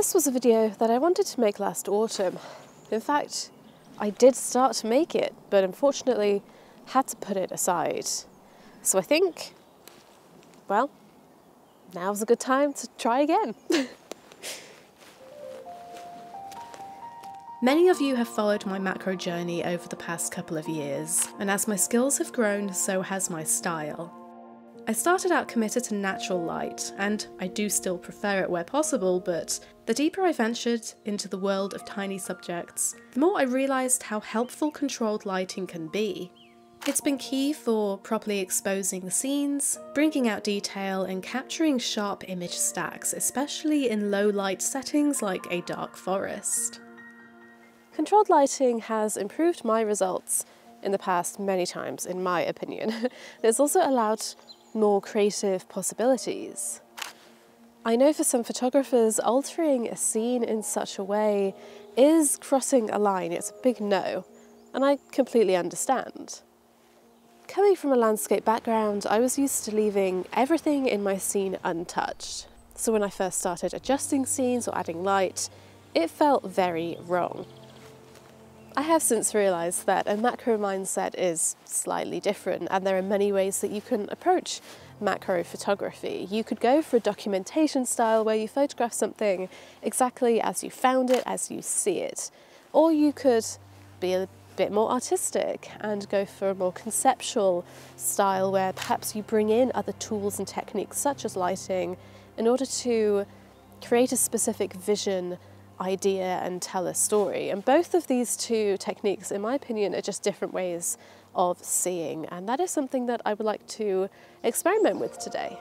This was a video that I wanted to make last autumn. In fact, I did start to make it, but unfortunately had to put it aside. So I think, well, now's a good time to try again. Many of you have followed my macro journey over the past couple of years, and as my skills have grown, so has my style. I started out committed to natural light, and I do still prefer it where possible, but the deeper I ventured into the world of tiny subjects, the more I realised how helpful controlled lighting can be. It's been key for properly exposing the scenes, bringing out detail, and capturing sharp image stacks, especially in low light settings like a dark forest. Controlled lighting has improved my results in the past many times, in my opinion. It's also allowed more creative possibilities. I know for some photographers, altering a scene in such a way is crossing a line. It's a big no, and I completely understand. Coming from a landscape background, I was used to leaving everything in my scene untouched. So when I first started adjusting scenes or adding light, it felt very wrong. I have since realised that a macro mindset is slightly different, and there are many ways that you can approach macro photography. You could go for a documentation style where you photograph something exactly as you found it, as you see it. Or you could be a bit more artistic and go for a more conceptual style where perhaps you bring in other tools and techniques such as lighting in order to create a specific vision, idea and tell a story. And both of these two techniques, in my opinion, are just different ways of seeing, and that is something that I would like to experiment with today.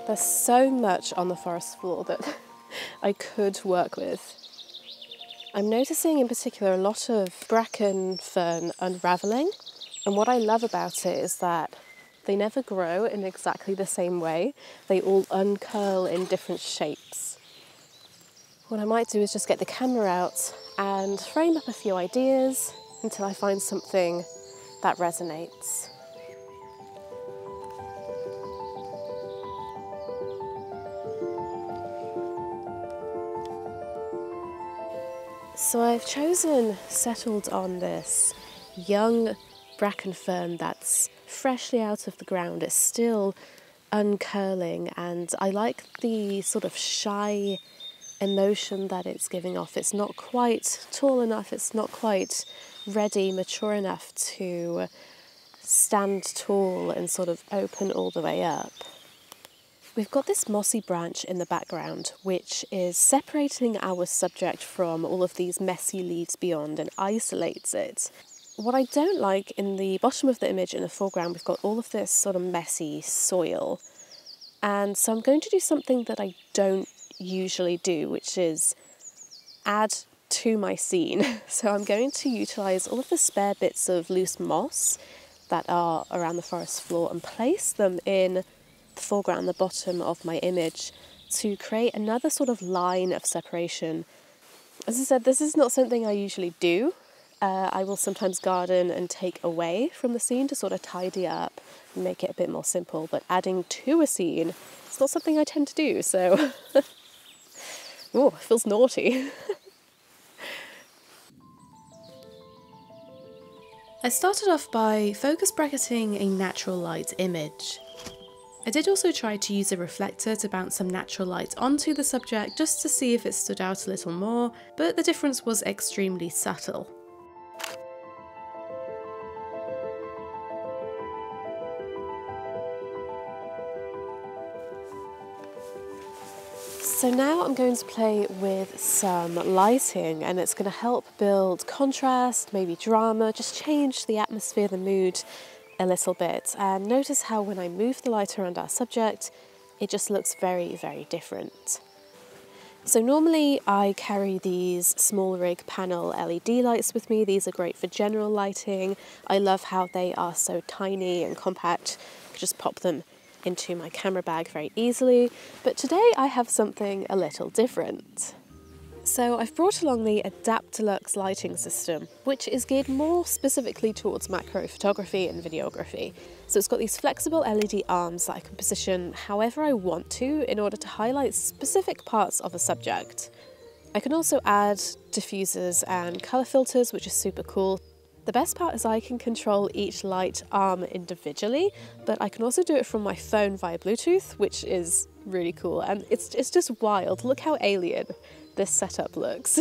There's so much on the forest floor that I could work with. I'm noticing in particular a lot of bracken fern unravelling, and what I love about it is that they never grow in exactly the same way. They all uncurl in different shapes. What I might do is just get the camera out and frame up a few ideas until I find something that resonates. So I've settled on this young bracken fern that's freshly out of the ground. It's still uncurling, and I like the sort of shy emotion that it's giving off. It's not quite tall enough, it's not quite ready, mature enough to stand tall and sort of open all the way up. We've got this mossy branch in the background which is separating our subject from all of these messy leaves beyond and isolates it. What I don't like in the bottom of the image in the foreground, we've got all of this sort of messy soil. And so I'm going to do something that I don't usually do, which is add to my scene. So I'm going to utilise all of the spare bits of loose moss that are around the forest floor and place them in the foreground, the bottom of my image, to create another sort of line of separation. As I said, this is not something I usually do. I will sometimes garden and take away from the scene to sort of tidy up and make it a bit more simple, but adding to a scene, it's not something I tend to do, so oh, it feels naughty. I started off by focus bracketing a natural light image. I did also try to use a reflector to bounce some natural light onto the subject just to see if it stood out a little more, but the difference was extremely subtle. So now I'm going to play with some lighting, and it's going to help build contrast, maybe drama, just change the atmosphere, the mood a little bit. And notice how when I move the light around our subject, it just looks very, very different. So normally I carry these small rig panel LED lights with me. These are great for general lighting. I love how they are so tiny and compact. I can just pop them into my camera bag very easily. But today I have something a little different. So I've brought along the Adaptalux lighting system, which is geared more specifically towards macro photography and videography. So it's got these flexible LED arms that I can position however I want to in order to highlight specific parts of a subject. I can also add diffusers and colour filters, which is super cool. The best part is I can control each light arm individually, but I can also do it from my phone via Bluetooth, which is really cool. And it's just wild. Look how alien this setup looks.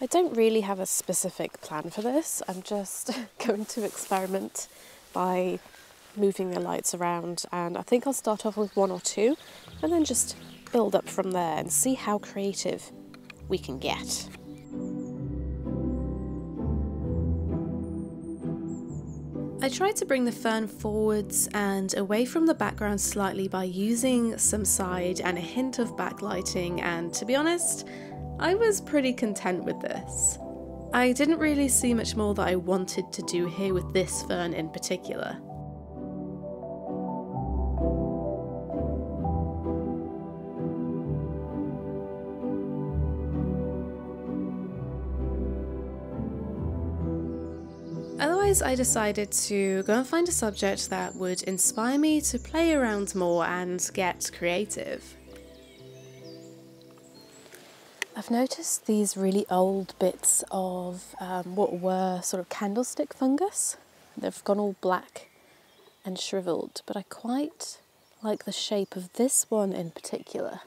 I don't really have a specific plan for this. I'm just going to experiment by moving the lights around, and I think I'll start off with one or two and then just build up from there and see how creative we can get. I tried to bring the fern forwards and away from the background slightly by using some side and a hint of backlighting, and to be honest, I was pretty content with this. I didn't really see much more that I wanted to do here with this fern in particular. Otherwise, I decided to go and find a subject that would inspire me to play around more and get creative. I've noticed these really old bits of what were sort of candlestick fungus. They've gone all black and shriveled, but I quite like the shape of this one in particular.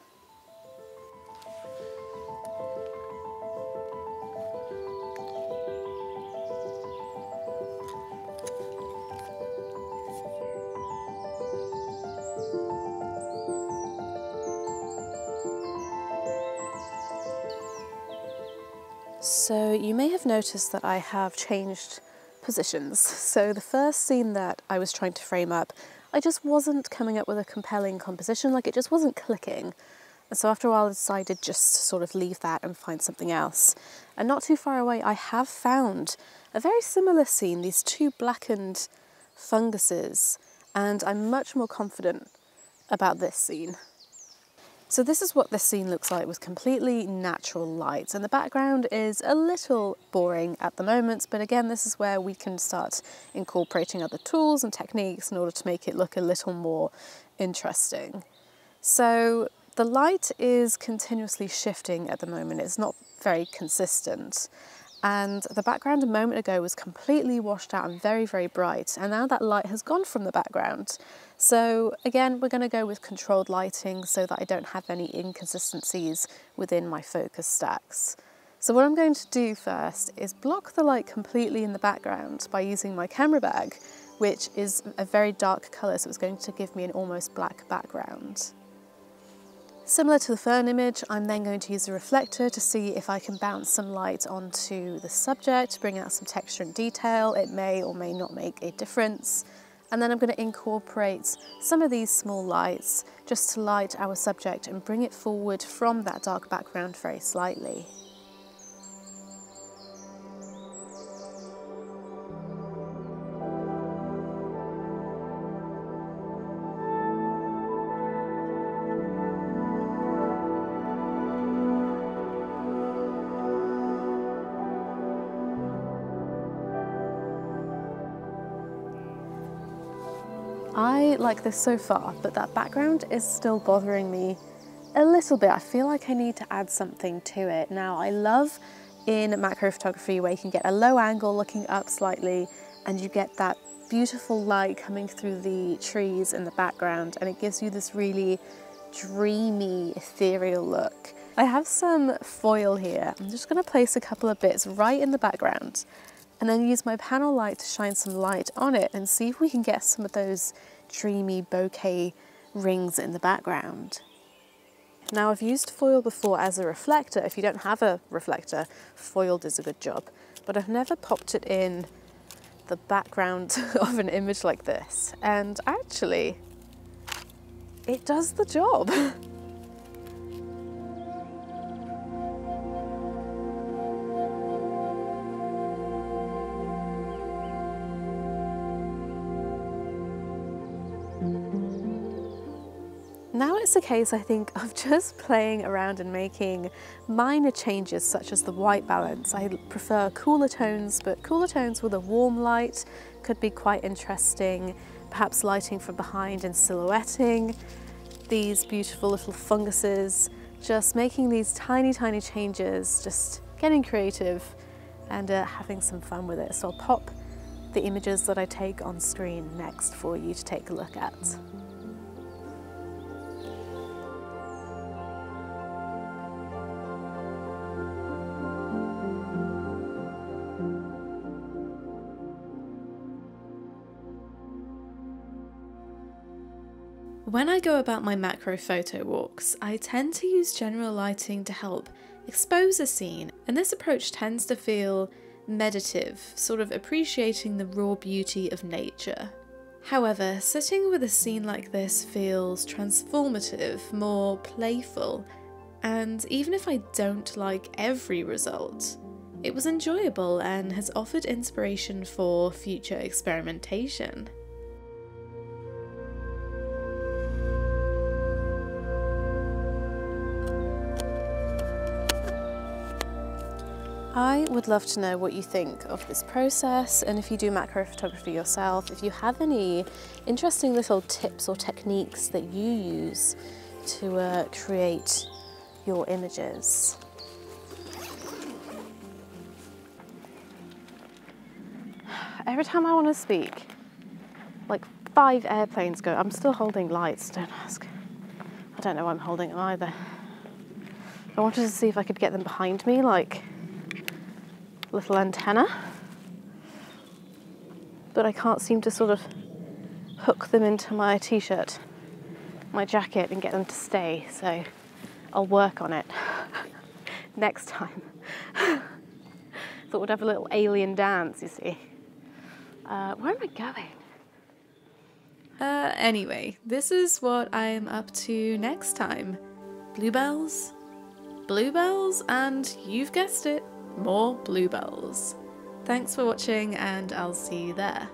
So you may have noticed that I have changed positions. So the first scene that I was trying to frame up, I just wasn't coming up with a compelling composition, like it just wasn't clicking. And so after a while I decided just to sort of leave that and find something else. And not too far away I have found a very similar scene, these two blackened funguses, and I'm much more confident about this scene. So this is what this scene looks like with completely natural light, and the background is a little boring at the moment, but again, this is where we can start incorporating other tools and techniques in order to make it look a little more interesting. So the light is continuously shifting at the moment. It's not very consistent. And the background a moment ago was completely washed out and very, very bright. And now that light has gone from the background. So again, we're going to go with controlled lighting so that I don't have any inconsistencies within my focus stacks. So what I'm going to do first is block the light completely in the background by using my camera bag, which is a very dark colour, so it's going to give me an almost black background. Similar to the fern image, I'm then going to use a reflector to see if I can bounce some light onto the subject, bring out some texture and detail. It may or may not make a difference. And then I'm going to incorporate some of these small lights just to light our subject and bring it forward from that dark background very slightly. I like this so far, but that background is still bothering me a little bit. I feel like I need to add something to it. Now, I love in macro photography where you can get a low angle looking up slightly and you get that beautiful light coming through the trees in the background, and it gives you this really dreamy, ethereal look. I have some foil here. I'm just going to place a couple of bits right in the background and then use my panel light to shine some light on it and see if we can get some of those dreamy bokeh rings in the background. Now, I've used foil before as a reflector. If you don't have a reflector, foil does a good job, but I've never popped it in the background of an image like this. And actually, it does the job. Now it's a case, I think, of just playing around and making minor changes such as the white balance. I prefer cooler tones, but cooler tones with a warm light could be quite interesting. Perhaps lighting from behind and silhouetting these beautiful little funguses. Just making these tiny, tiny changes, just getting creative and having some fun with it. So I'll pop the images that I take on screen next for you to take a look at. When I go about my macro photo walks, I tend to use general lighting to help expose a scene, and this approach tends to feel meditative, sort of appreciating the raw beauty of nature. However, sitting with a scene like this feels transformative, more playful, and even if I don't like every result, it was enjoyable and has offered inspiration for future experimentation. I would love to know what you think of this process, and if you do macro photography yourself, if you have any interesting little tips or techniques that you use to create your images. Every time I want to speak, like 5 airplanes go. I'm still holding lights, don't ask. I don't know why I'm holding them either. I wanted to see if I could get them behind me, like little antenna, but I can't seem to sort of hook them into my t-shirt, my jacket, and get them to stay, so I'll work on it next time. Thought we'd have a little alien dance, you see. Where am I going? Anyway, this is what I'm up to next time. Bluebells, and you've guessed it, more bluebells. Thanks for watching, and I'll see you there.